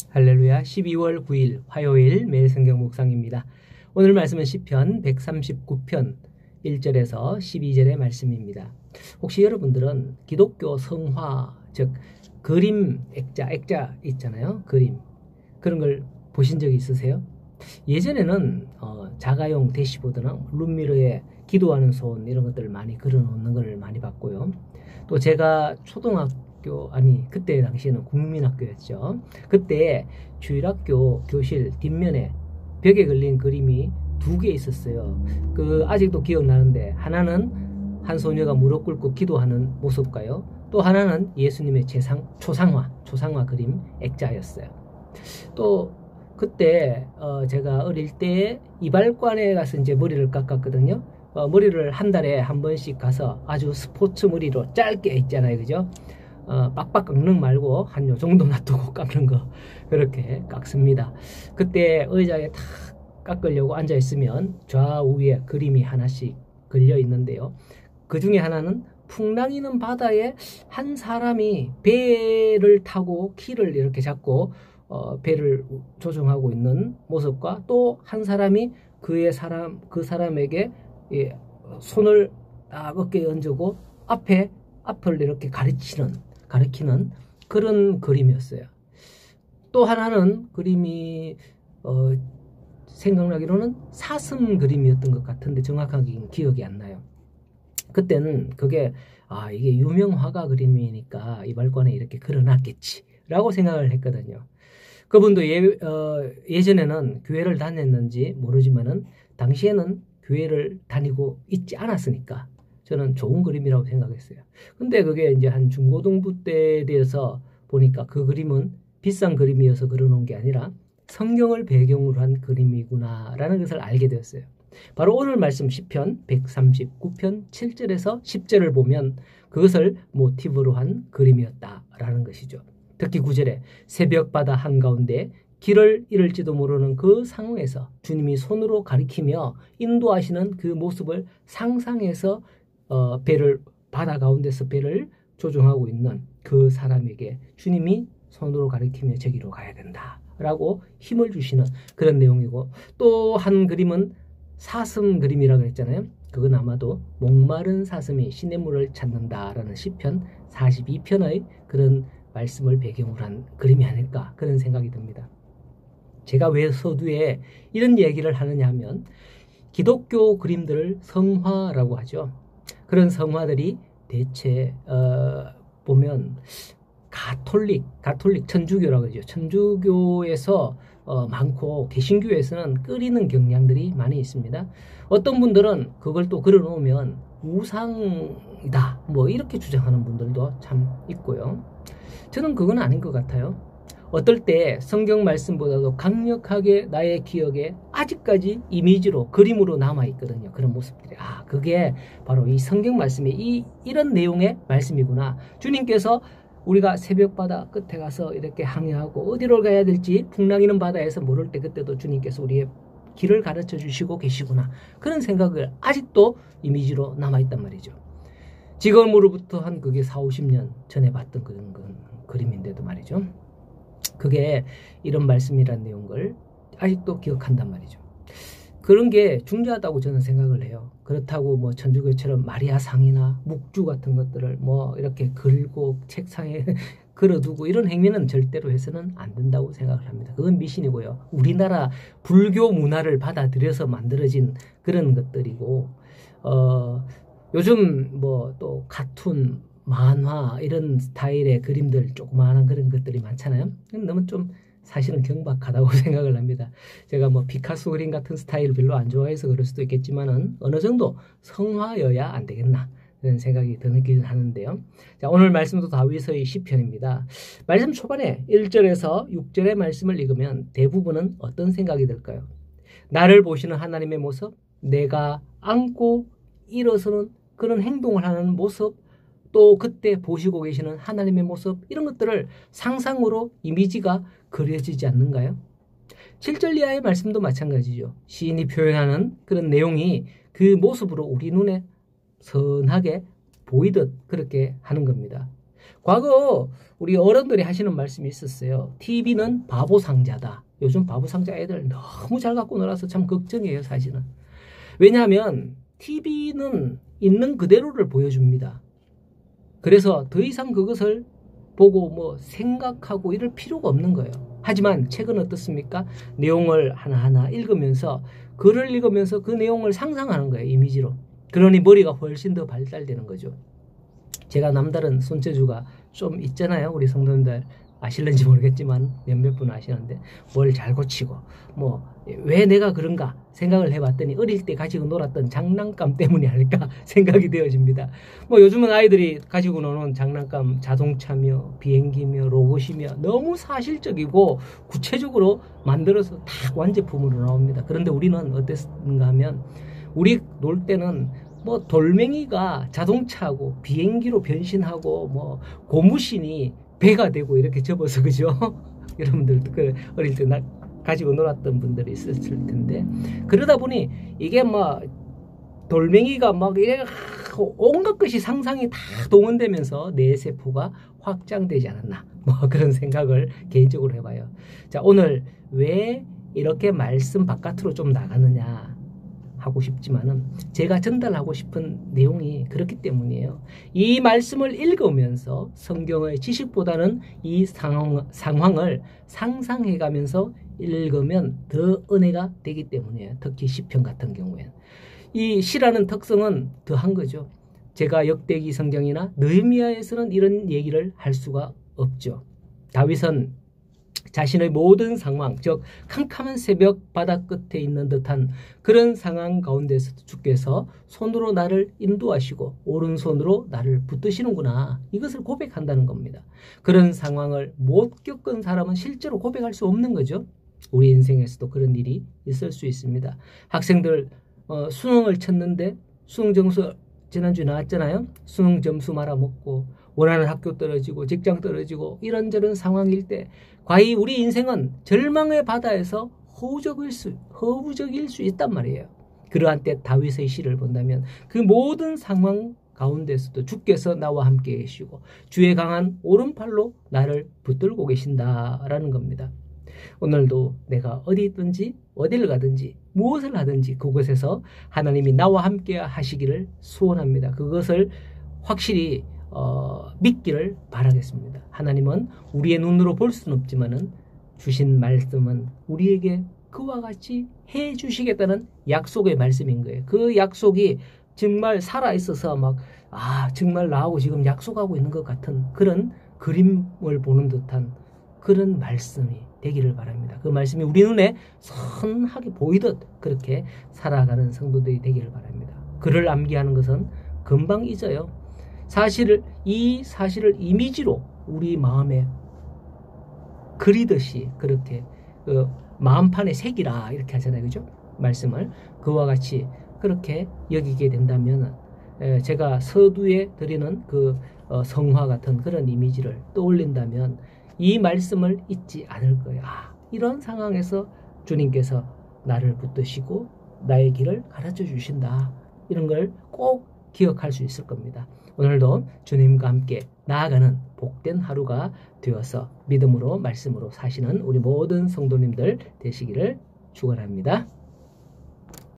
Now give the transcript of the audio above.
할렐루야. 12월 9일 화요일 매일 성경 묵상입니다. 오늘 말씀은 시편 139편 1절에서 12절의 말씀입니다. 혹시 여러분들은 기독교 성화, 즉 그림 액자 있잖아요. 그림. 그런 걸 보신 적이 있으세요? 예전에는 자가용 대시보드나 룸미러에 기도하는 손 이런 것들을 많이 그려놓는 걸 많이 봤고요. 또 제가 그때 당시에는 국민학교였죠. 그때 주일학교 교실 뒷면에 벽에 걸린 그림이 2개 있었어요. 아직도 기억나는데, 하나는 한 소녀가 무릎 꿇고 기도하는 모습과요, 또 하나는 예수님의 초상화 그림 액자였어요. 또 그때 제가 어릴 때 이발관에 가서 이제 머리를 깎았거든요. 머리를 한 달에 한 번씩 가서 아주 스포츠 머리로 짧게 있잖아요, 그죠? 빡빡 깎는 말고 한 요 정도 놔두고 깎는 거, 그렇게 깎습니다. 그때 의자에 탁 깎으려고 앉아 있으면 좌우에 그림이 하나씩 걸려 있는데요. 그 중에 하나는 풍랑이는 바다에 한 사람이 배를 타고 키를 이렇게 잡고 배를 조종하고 있는 모습과, 또 한 사람이 그 사람에게 손을 딱 어깨에 얹고 앞을 이렇게 가리키는 그런 그림이었어요. 또 하나는 그림이 생각나기로는 사슴 그림이었던 것 같은데 정확하게 기억이 안 나요. 그때는 그게 이게 유명 화가 그림이니까 이발관에 이렇게 그려놨겠지 라고 생각을 했거든요. 그분도 예전에는 교회를 다녔는지 모르지만은 당시에는 교회를 다니고 있지 않았으니까 저는 좋은 그림이라고 생각했어요. 근데 그게 이제 한 중고등부 때에 대해서 보니까 그 그림은 비싼 그림이어서 그려놓은 게 아니라 성경을 배경으로 한 그림이구나라는 것을 알게 되었어요. 바로 오늘 말씀 시편 139편 7절에서 10절을 보면 그것을 모티브로 한 그림이었다라는 것이죠. 특히 9절에 새벽바다 한가운데 길을 잃을지도 모르는 그 상황에서 주님이 손으로 가리키며 인도하시는 그 모습을 상상해서 바다 가운데서 배를 조종하고 있는 그 사람에게 주님이 손으로 가리키며 저기로 가야 된다 라고 힘을 주시는 그런 내용이고, 또 한 그림은 사슴 그림이라고 했잖아요. 그건 아마도 목마른 사슴이 시냇물을 찾는다라는 시편 42편의 그런 말씀을 배경으로 한 그림이 아닐까, 그런 생각이 듭니다. 제가 왜 서두에 이런 얘기를 하느냐 하면, 기독교 그림들을 성화라고 하죠. 그런 성화들이 대체 보면 가톨릭 천주교라고 하죠. 천주교에서 많고, 개신교에서는 끓이는 경향들이 많이 있습니다. 어떤 분들은 그걸 또 그려놓으면 우상이다 이렇게 주장하는 분들도 참 있고요. 저는 그건 아닌 것 같아요. 어떨 때 성경 말씀보다도 강력하게 나의 기억에 아직까지 이미지로, 그림으로 남아있거든요. 그런 모습들이. 그게 바로 이 성경 말씀의 이런 내용의 말씀이구나. 주님께서 우리가 새벽바다 끝에 가서 이렇게 항해하고 어디로 가야 될지 풍랑이는 바다에서 모를 때, 그때도 주님께서 우리의 길을 가르쳐 주시고 계시구나. 그런 생각을 아직도 이미지로 남아있단 말이죠. 지금으로부터 한 그게 40-50년 전에 봤던 그런 그림인데도 말이죠. 그게 이런 말씀이라는 내용을 아직도 기억한단 말이죠. 그런 게 중요하다고 저는 생각을 해요. 그렇다고 천주교처럼 마리아상이나 묵주 같은 것들을 이렇게 걸고 책상에 걸어두고 이런 행위는 절대로 해서는 안 된다고 생각을 합니다. 그건 미신이고요. 우리나라 불교 문화를 받아들여서 만들어진 그런 것들이고, 요즘 또 카툰, 만화 이런 스타일의 그림들, 조그마한 그런 것들이 많잖아요. 너무 좀 사실은 경박하다고 생각을 합니다. 제가 피카소 그림 같은 스타일을 별로 안 좋아해서 그럴 수도 있겠지만은 어느 정도 성화여야 안 되겠나, 그런 생각이 드는 하는데요. 자, 오늘 말씀도 다윗의 시편입니다. 말씀 초반에 1절에서 6절의 말씀을 읽으면 대부분은 어떤 생각이 들까요? 나를 보시는 하나님의 모습, 내가 안고 일어서는 그런 행동을 하는 모습, 또 그때 보시고 계시는 하나님의 모습, 이런 것들을 상상으로 이미지가 그려지지 않는가요? 7절 이하의 말씀도 마찬가지죠. 시인이 표현하는 그런 내용이 그 모습으로 우리 눈에 선하게 보이듯 그렇게 하는 겁니다. 과거 우리 어른들이 하시는 말씀이 있었어요. TV는 바보 상자다. 요즘 바보 상자 애들 너무 잘 갖고 놀아서 참 걱정이에요, 사실은. 왜냐하면 TV는 있는 그대로를 보여줍니다. 그래서 더 이상 그것을 보고 뭐 생각하고 이럴 필요가 없는 거예요. 하지만 책은 어떻습니까? 내용을 하나하나 읽으면서 글을 읽으면서 그 내용을 상상하는 거예요, 이미지로. 그러니 머리가 훨씬 더 발달되는 거죠. 제가 남다른 손재주가 좀 있잖아요. 우리 성도님들 아실는지 모르겠지만 몇몇 분 아시는데 뭘 잘 고치고 뭐 왜 내가 그런가 생각을 해봤더니 어릴 때 가지고 놀았던 장난감 때문이 아닐까 생각이 되어집니다. 뭐 요즘은 아이들이 가지고 노는 장난감 자동차며 비행기며 로봇이며 너무 사실적이고 구체적으로 만들어서 다 완제품으로 나옵니다. 그런데 우리는 어땠는가 하면 우리 놀 때는 뭐 돌멩이가 자동차하고 비행기로 변신하고 뭐 고무신이 배가 되고 이렇게 접어서 그죠? 여러분들도 그 어릴 때 가지고 놀았던 분들이 있었을 텐데 그러다 보니 이게 막 돌멩이가 막 이래 온갖 것이 상상이 다 동원되면서 뇌세포가 확장되지 않았나 뭐 그런 생각을 개인적으로 해봐요. 자, 오늘 왜 이렇게 말씀 바깥으로 좀 나가느냐 하고 싶지만은 제가 전달하고 싶은 내용이 그렇기 때문이에요. 이 말씀을 읽으면서 성경의 지식보다는 이 상황을 상상해가면서 읽으면 더 은혜가 되기 때문이에요. 특히 시편 같은 경우에는. 이 시라는 특성은 더한 거죠. 제가 역대기 성경이나 느헤미야에서는 이런 얘기를 할 수가 없죠. 다윗은 자신의 모든 상황, 즉 캄캄한 새벽 바다 끝에 있는 듯한 그런 상황 가운데서 주께서 손으로 나를 인도하시고 오른손으로 나를 붙드시는구나. 이것을 고백한다는 겁니다. 그런 상황을 못 겪은 사람은 실제로 고백할 수 없는 거죠. 우리 인생에서도 그런 일이 있을 수 있습니다. 학생들 수능을 쳤는데 수능 점수 지난주에 나왔잖아요. 수능 점수 말아먹고 원하는 학교 떨어지고 직장 떨어지고 이런저런 상황일 때 과연 우리 인생은 절망의 바다에서 허우적일 수 있단 말이에요. 그러한 때 다윗의 시를 본다면 그 모든 상황 가운데서도 주께서 나와 함께 계시고 주의 강한 오른팔로 나를 붙들고 계신다라는 겁니다. 오늘도 내가 어디 있든지 어디를 가든지 무엇을 하든지 그곳에서 하나님이 나와 함께 하시기를 소원합니다. 그것을 확실히 믿기를 바라겠습니다. 하나님은 우리의 눈으로 볼 수는 없지만은 주신 말씀은 우리에게 그와 같이 해 주시겠다는 약속의 말씀인 거예요. 그 약속이 정말 살아있어서 막 정말 나하고 지금 약속하고 있는 것 같은 그런 그림을 보는 듯한 그런 말씀이 되기를 바랍니다. 그 말씀이 우리 눈에 선하게 보이듯 그렇게 살아가는 성도들이 되기를 바랍니다. 그를 암기하는 것은 금방 잊어요. 이 사실을 이미지로 우리 마음에 그리듯이 그렇게 마음판에 새기라 이렇게 하잖아요. 그죠? 말씀을 그와 같이 그렇게 여기게 된다면 제가 서두에 드리는 그 성화 같은 그런 이미지를 떠올린다면 이 말씀을 잊지 않을 거예요. 이런 상황에서 주님께서 나를 붙드시고 나의 길을 가르쳐 주신다. 이런 걸 꼭 기억할 수 있을 겁니다. 오늘도 주님과 함께 나아가는 복된 하루가 되어서 믿음으로 말씀으로 사시는 우리 모든 성도님들 되시기를 축원합니다.